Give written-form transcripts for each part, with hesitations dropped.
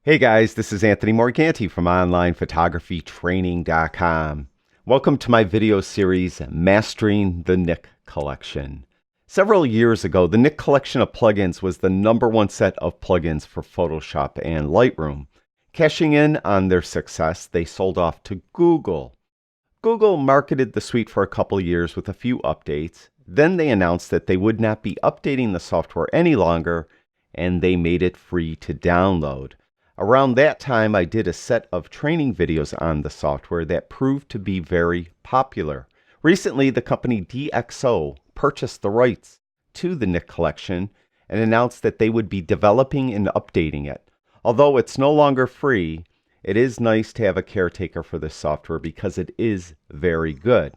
Hey guys, this is Anthony Morganti from OnlinePhotographyTraining.com. Welcome to my video series, Mastering the Nik Collection. Several years ago, the Nik Collection of plugins was the #1 set of plugins for Photoshop and Lightroom. Cashing in on their success, they sold off to Google. Google marketed the suite for a couple years with a few updates. Then they announced that they would not be updating the software any longer, and they made it free to download. Around that time, I did a set of training videos on the software that proved to be very popular. Recently, the company DxO purchased the rights to the Nik Collection and announced that they would be developing and updating it. Although it's no longer free, it is nice to have a caretaker for this software because it is very good.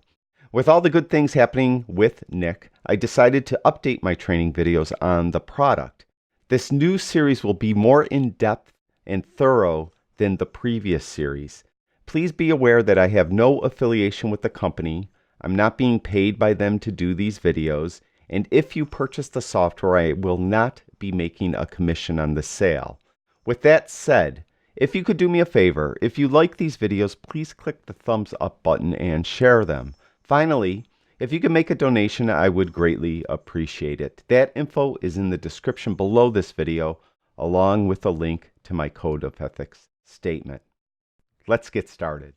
With all the good things happening with Nik, I decided to update my training videos on the product. This new series will be more in-depth and thorough than the previous series. Please be aware that I have no affiliation with the company. I'm not being paid by them to do these videos, and if you purchase the software, I will not be making a commission on the sale. With that said, if you could do me a favor, if you like these videos, please click the thumbs up button and share them. Finally, if you can make a donation, I would greatly appreciate it. That info is in the description below this video, along with a link to my Code of Ethics statement. Let's get started.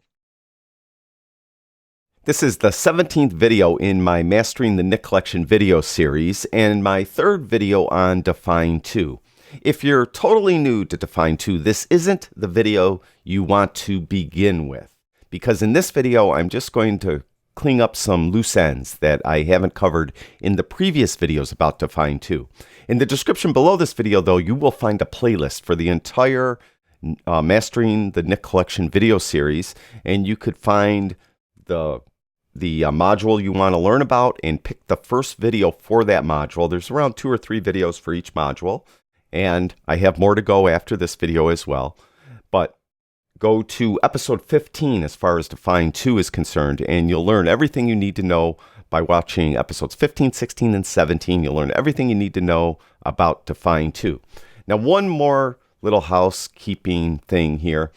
This is the 17th video in my Mastering the Nik Collection video series and my third video on Dfine 2. If you're totally new to Dfine 2, this isn't the video you want to begin with, because in this video I'm just going to clean up some loose ends that I haven't covered in the previous videos about Dfine 2. In the description below this video, though, you will find a playlist for the entire Mastering the Nik Collection video series, and you could find the module you want to learn about and pick the first video for that module. There's around 2 or 3 videos for each module, and I have more to go after this video as well. But go to episode 15 as far as Dfine 2 is concerned, and you'll learn everything you need to know by watching episodes 15, 16, and 17. You'll learn everything you need to know about Dfine 2. Now, one more little housekeeping thing here.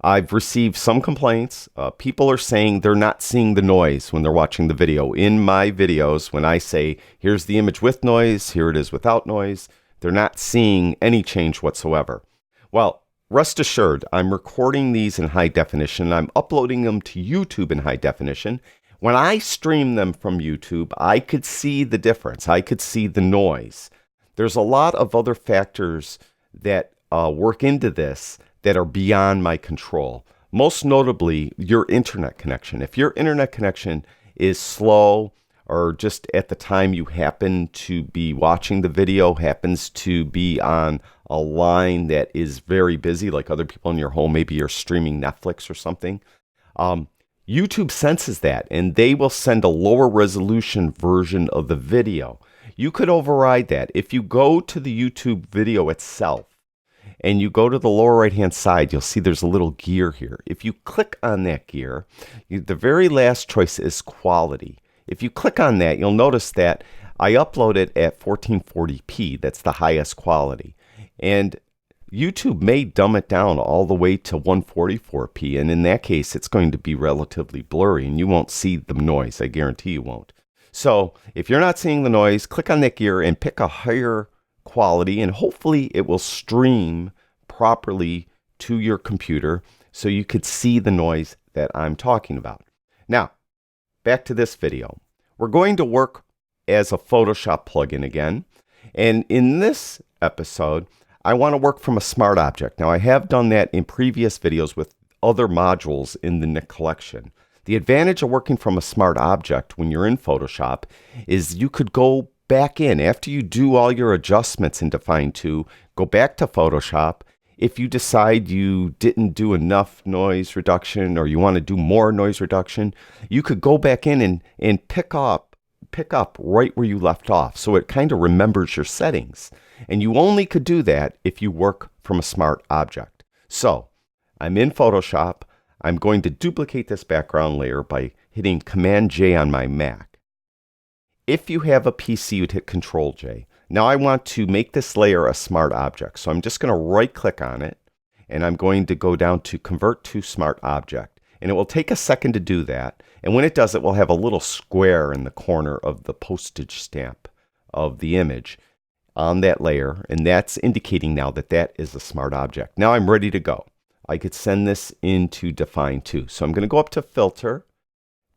I've received some complaints. People are saying they're not seeing the noise when they're watching the video. In my videos, when I say, here's the image with noise, here it is without noise, they're not seeing any change whatsoever. Well, rest assured, I'm recording these in high definition. I'm uploading them to YouTube in high definition. When I stream them from YouTube, I could see the difference. I could see the noise. There's a lot of other factors that work into this that are beyond my control. Most notably, your internet connection. If your internet connection is slow, or just at the time you happen to be watching the video happens to be on a line that is very busy, like other people in your home, maybe you're streaming Netflix or something, YouTube senses that, and they will send a lower resolution version of the video. You could override that. If you go to the YouTube video itself, and you go to the lower right-hand side, you'll see there's a little gear here. If you click on that gear, the very last choice is quality. If you click on that, you'll notice that I upload it at 1440p. That's the highest quality. And YouTube may dumb it down all the way to 144p, and in that case, it's going to be relatively blurry, and you won't see the noise. I guarantee you won't. So if you're not seeing the noise, click on that gear and pick a higher quality, and hopefully it will stream properly to your computer so you could see the noise that I'm talking about. Now, back to this video. We're going to work as a Photoshop plugin again, and in this episode, I want to work from a smart object. Now, I have done that in previous videos with other modules in the Nik Collection. The advantage of working from a smart object when you're in Photoshop is you could go back in after you do all your adjustments in Dfine 2, go back to Photoshop. If you decide you didn't do enough noise reduction or you want to do more noise reduction, you could go back in and pick up right where you left off. So it kind of remembers your settings. And you only could do that if you work from a smart object. So I'm in Photoshop. I'm going to duplicate this background layer by hitting Command J on my Mac. If you have a PC, you'd hit Control J. Now I want to make this layer a smart object. So I'm just going to right click on it and I'm going to go down to Convert to Smart Object. And it will take a second to do that. And when it does, it will have a little square in the corner of the postage stamp of the image on that layer. And that's indicating now that that is a smart object. Now I'm ready to go. I could send this into Dfine too. So I'm going to go up to Filter,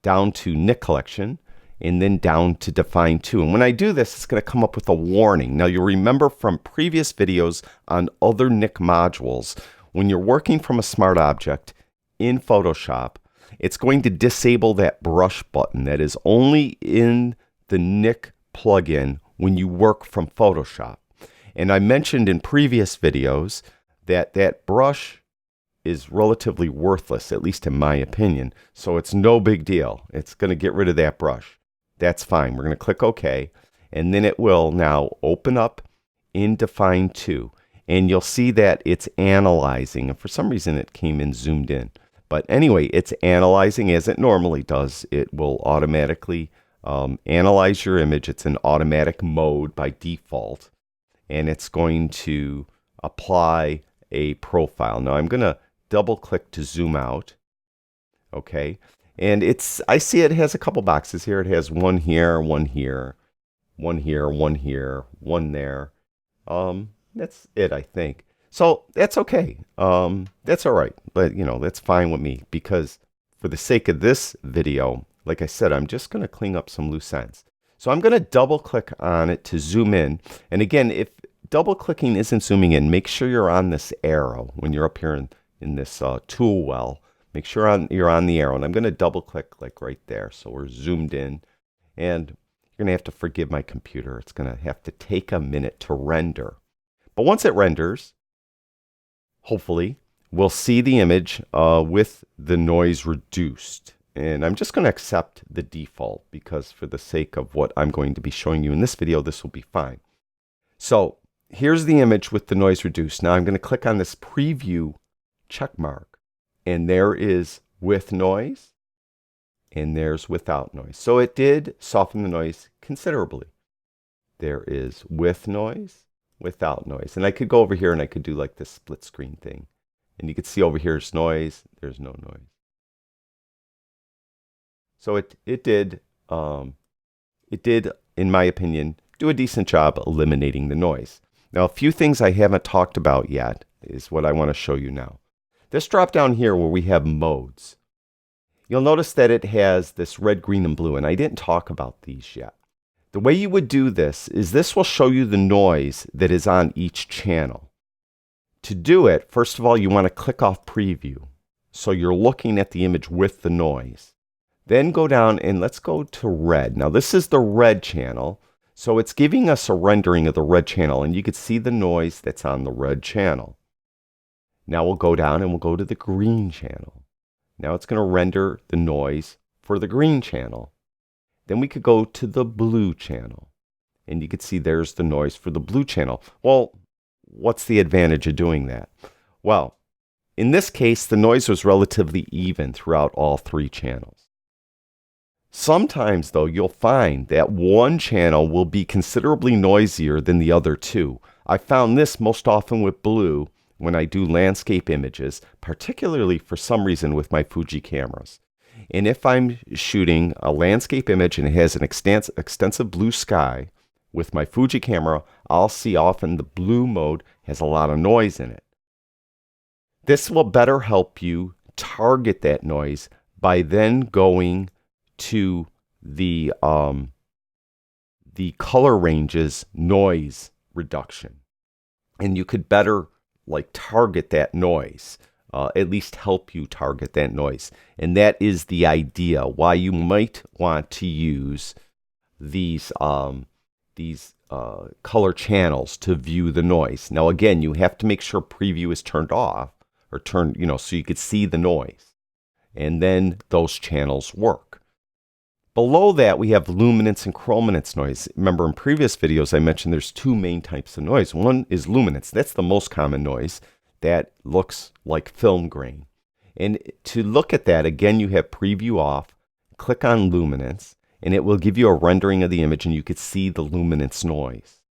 down to Nik Collection, and then down to Dfine 2. And when I do this, it's going to come up with a warning. Now you'll remember from previous videos on other Nik modules, when you're working from a smart object in Photoshop, it's going to disable that brush button that is only in the Nik plugin when you work from Photoshop. And I mentioned in previous videos that that brush is relatively worthless, at least in my opinion. So it's no big deal. It's going to get rid of that brush. That's fine. We're going to click OK. And then it will now open up in Dfine 2. And you'll see that it's analyzing. And for some reason, it came in zoomed in. But anyway, it's analyzing as it normally does. It will automatically analyze your image. It's in automatic mode by default. And it's going to apply a profile. Now I'm going to double click to zoom out. Okay. And I see it has a couple boxes here. It has one here, one here, one here, one here, one there. That's it, I think. So that's okay. That's all right. But, that's fine with me because for the sake of this video, like I said, I'm just going to clean up some loose ends. So I'm going to double click on it to zoom in. And again, if double clicking isn't zooming in, make sure you're on this arrow when you're up here in this tool well. Make sure you're on the arrow. And I'm going to double click like right there. So we're zoomed in. And you're going to have to forgive my computer. It's going to have to take a minute to render. But once it renders, hopefully, we'll see the image with the noise reduced. And I'm just going to accept the default because for the sake of what I'm going to be showing you in this video, this will be fine. So here's the image with the noise reduced. Now I'm going to click on this preview check mark. And there is with noise. And there's without noise. So it did soften the noise considerably. There is with noise, without noise. And I could go over here and I could do like this split screen thing. And you can see over here is noise. There's no noise. So it did, in my opinion, do a decent job eliminating the noise. Now, a few things I haven't talked about yet is what I want to show you now. This drop down here where we have modes. You'll notice that it has this red, green, and blue, and I didn't talk about these yet. The way you would do this is this will show you the noise that is on each channel. To do it, first of all, you want to click off preview. So you're looking at the image with the noise. Then go down and let's go to red. Now this is the red channel. So it's giving us a rendering of the red channel, and you can see the noise that's on the red channel. Now we'll go down and we'll go to the green channel. Now it's going to render the noise for the green channel. Then we could go to the blue channel. And you can see there's the noise for the blue channel. Well, what's the advantage of doing that? Well, in this case, the noise was relatively even throughout all three channels. Sometimes, though, you'll find that one channel will be considerably noisier than the other two. I found this most often with blue when I do landscape images, particularly for some reason with my Fuji cameras. And if I'm shooting a landscape image and it has an extensive blue sky with my Fuji camera, I'll see often the blue mode has a lot of noise in it. This will better help you target that noise by then going to the color ranges noise reduction. And you could better target that noise, at least help you target that noise. And that is the idea why you might want to use these color channels to view the noise. Now again, you have to make sure preview is turned off or turned, so you could see the noise. And then those channels work. Below that, we have luminance and chrominance noise. Remember, in previous videos, I mentioned there's two main types of noise. One is luminance. That's the most common noise that looks like film grain. And to look at that, again, you have preview off. Click on luminance, and it will give you a rendering of the image, and you could see the luminance noise.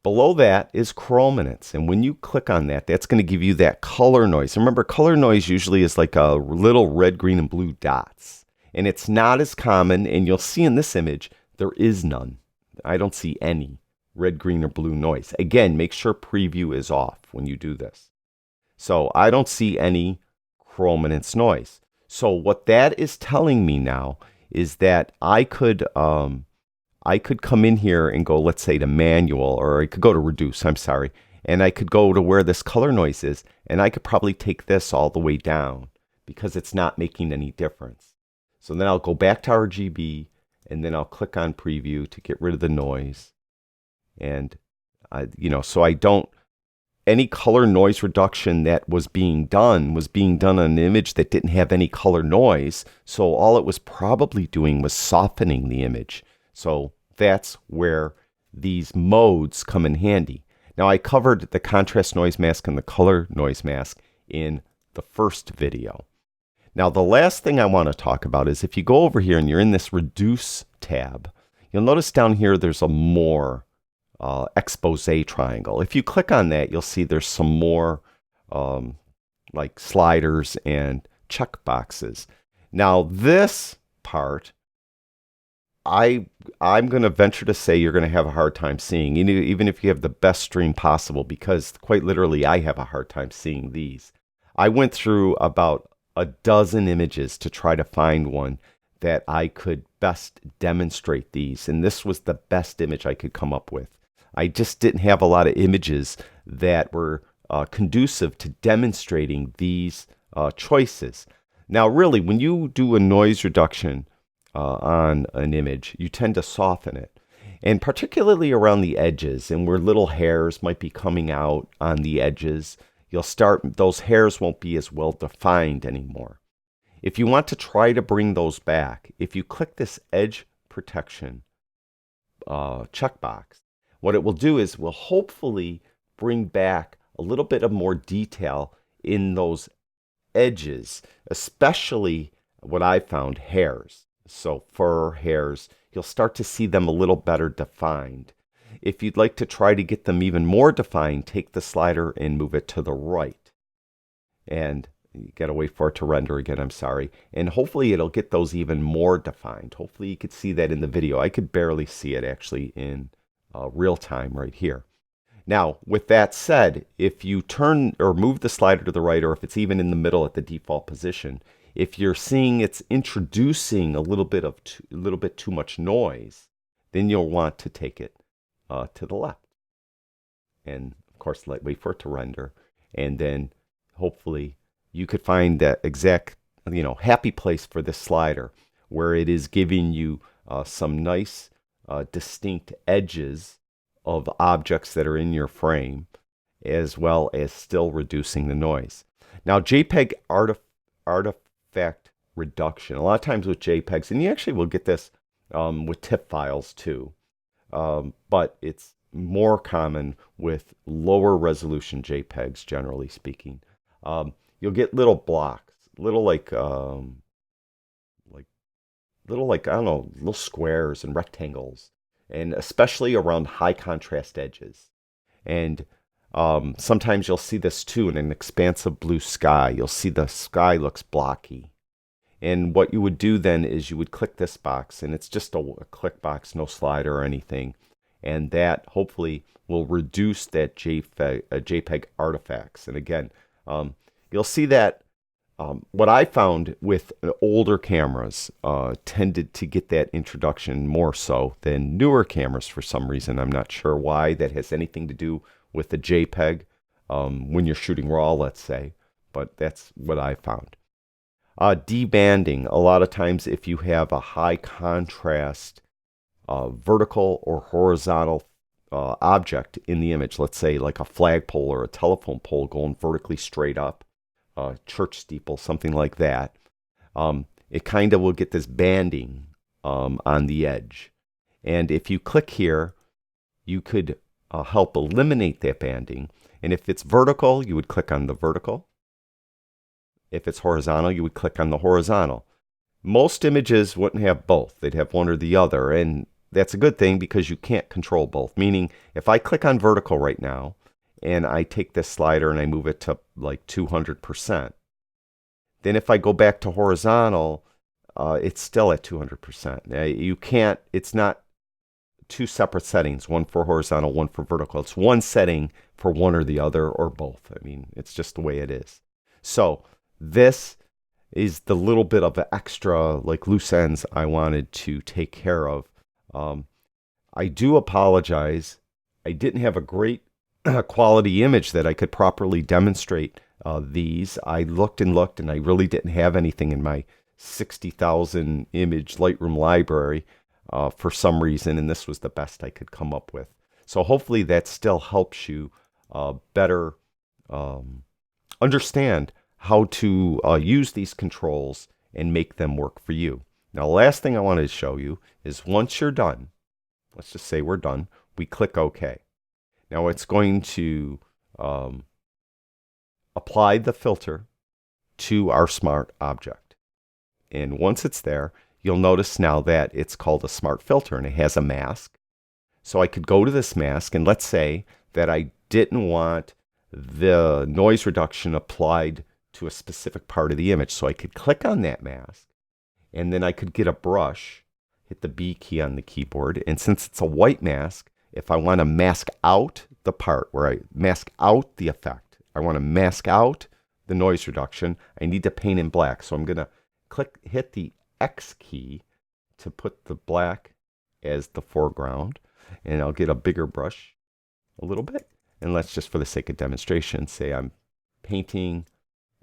Below that is chrominance, and when you click on that, that's going to give you that color noise. Remember, color noise usually is like a little red, green, and blue dots, and it's not as common, and you'll see in this image, there is none. I don't see any red, green, or blue noise. Again, make sure preview is off when you do this. So I don't see any chrominance noise. So what that is telling me now is that I could come in here and go, let's say, to manual, or I could go to reduce, I'm sorry, and I could go to where this color noise is, and I could probably take this all the way down because it's not making any difference. So then I'll go back to RGB, and then I'll click on preview to get rid of the noise. And, so I don't, any color noise reduction that was being done on an image that didn't have any color noise. So all it was probably doing was softening the image. So that's where these modes come in handy. Now, I covered the contrast noise mask and the color noise mask in the first video. Now, the last thing I want to talk about is if you go over here and you're in this reduce tab, you'll notice down here there's a more expose triangle. If you click on that, you'll see there's some more like sliders and checkboxes. Now, this part, I'm going to venture to say you're going to have a hard time seeing, even if you have the best stream possible, because quite literally I have a hard time seeing these. I went through about a dozen images to try to find one that I could best demonstrate these, and this was the best image I could come up with. I just didn't have a lot of images that were conducive to demonstrating these choices. Now, really, when you do a noise reduction on an image, you tend to soften it, and particularly around the edges and where little hairs might be coming out on the edges, those hairs won't be as well defined anymore. If you want to try to bring those back, if you click this edge protection checkbox, what it will do is will hopefully bring back a little bit of more detail in those edges, especially what I found, hairs. So fur, hairs, you'll start to see them a little better defined. If you'd like to try to get them even more defined, take the slider and move it to the right. And you gotta wait for it to render again, I'm sorry. And hopefully it'll get those even more defined. Hopefully you could see that in the video. I could barely see it actually in real time right here. Now, with that said, if you turn or move the slider to the right, or if it's even in the middle at the default position, if you're seeing it's introducing a little bit too much noise, then you'll want to take it to the left. And of course, wait for it to render. And then hopefully you could find that exact, happy place for this slider where it is giving you some nice distinct edges of objects that are in your frame, as well as still reducing the noise. Now, JPEG artifact reduction. A lot of times with JPEGs, and you actually will get this with TIFF files too, but it's more common with lower resolution JPEGs, generally speaking. You'll get little blocks, little squares and rectangles, and especially around high contrast edges. And sometimes you'll see this too in an expansive blue sky. You'll see the sky looks blocky. And what you would do then is you would click this box, and it's just a click box, no slider or anything. And that hopefully will reduce that JPEG artifacts. And again, you'll see that what I found with older cameras tended to get that introduction more so than newer cameras for some reason. I'm not sure why. That has anything to do with the JPEG when you're shooting RAW, let's say, but that's what I found. Debanding, a lot of times if you have a high contrast vertical or horizontal object in the image, let's say like a flagpole or a telephone pole going vertically straight up, church steeple, something like that, it kind of will get this banding on the edge. And if you click here, you could help eliminate that banding. And if it's vertical, you would click on the vertical. If it's horizontal, you would click on the horizontal. Most images wouldn't have both. They'd have one or the other. And that's a good thing because you can't control both. Meaning, if I click on vertical right now, and I take this slider and I move it to like 200%, then if I go back to horizontal, it's still at 200%. You can't, it's not two separate settings, one for horizontal, one for vertical. It's one setting for one or the other or both. I mean, it's just the way it is. So this is the little bit of extra like loose ends I wanted to take care of. I do apologize. I didn't have a great quality image that I could properly demonstrate these. I looked and looked, and I really didn't have anything in my 60,000 image Lightroom library for some reason, and this was the best I could come up with. So hopefully that still helps you better understand how to use these controls and make them work for you. Now, the last thing I wanted to show you is once you're done, let's just say we're done, we click OK. Now it's going to apply the filter to our smart object. And once it's there, you'll notice now that it's called a smart filter and it has a mask. So I could go to this mask, and let's say that I didn't want the noise reduction applied to a specific part of the image. So I could click on that mask, and then I could get a brush, hit the B key on the keyboard, and since it's a white mask, if I want to mask out the part where I mask out the effect, I want to mask out the noise reduction, I need to paint in black. So I'm going to hit the X key to put the black as the foreground, and I'll get a bigger brush a little bit. And let's just, for the sake of demonstration, say I'm painting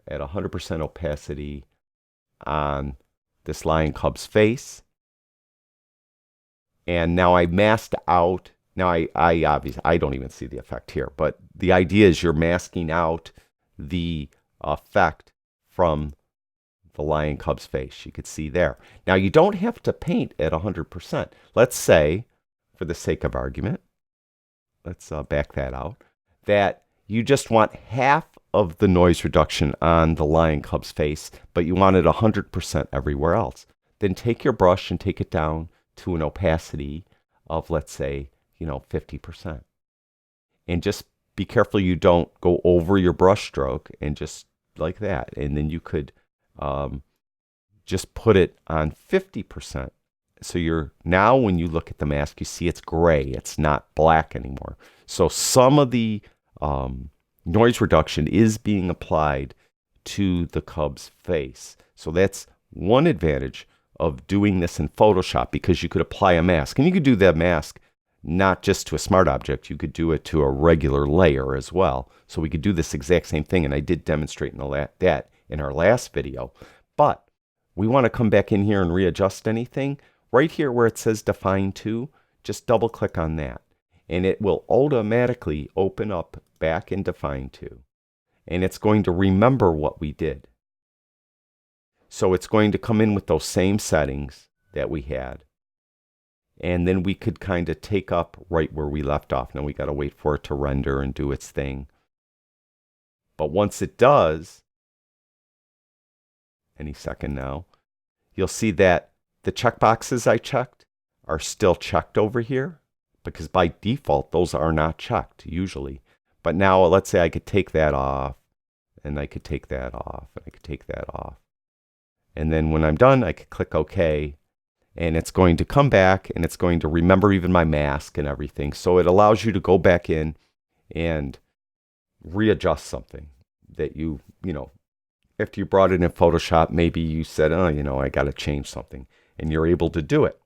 at 100% opacity on this lion cub's face. And now I masked out. Now I obviously, I don't even see the effect here, but the idea is you're masking out the effect from the lion cub's face. You could see there. Now you don't have to paint at 100%. Let's say, for the sake of argument, let's back that out, that you just want half of the noise reduction on the lion cub's face, but you want it 100% everywhere else. Then take your brush and take it down to an opacity of, let's say, 50%. And just be careful you don't go over your brush stroke, and just like that. And then you could just put it on 50%. So you're now, when you look at the mask, you see it's gray. It's not black anymore. So some of the noise reduction is being applied to the cub's face. So that's one advantage of doing this in Photoshop, because you could apply a mask. And you could do that mask not just to a smart object. You could do it to a regular layer as well. So we could do this exact same thing, and I did demonstrate that in our last video. But we want to come back in here and readjust anything. Right here where it says Dfine 2, just double click on that, and it will automatically open up back in Dfine 2. And it's going to remember what we did. So it's going to come in with those same settings that we had. And then we could kind of take up right where we left off. Now we got to wait for it to render and do its thing. But once it does, any second now, you'll see that the checkboxes I checked are still checked over here, because by default, those are not checked usually. But now let's say I could take that off, and I could take that off, and I could take that off. And then when I'm done, I could click OK, and it's going to come back, and it's going to remember even my mask and everything. So it allows you to go back in and readjust something that after you brought it in Photoshop, maybe you said, oh, I got to change something, and you're able to do it.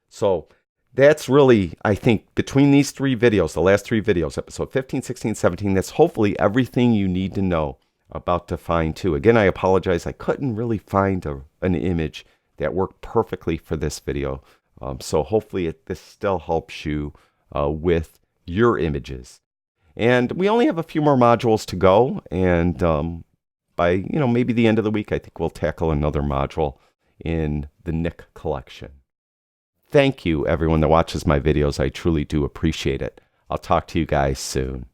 So that's really, I think, between these three videos, the last three videos, episode 15, 16, 17, that's hopefully everything you need to know about Dfine 2. Again, I apologize. I couldn't really find an image that worked perfectly for this video. So hopefully this still helps you with your images. And we only have a few more modules to go. And by maybe the end of the week, I think we'll tackle another module in the Nik Collection. Thank you, everyone that watches my videos. I truly do appreciate it. I'll talk to you guys soon.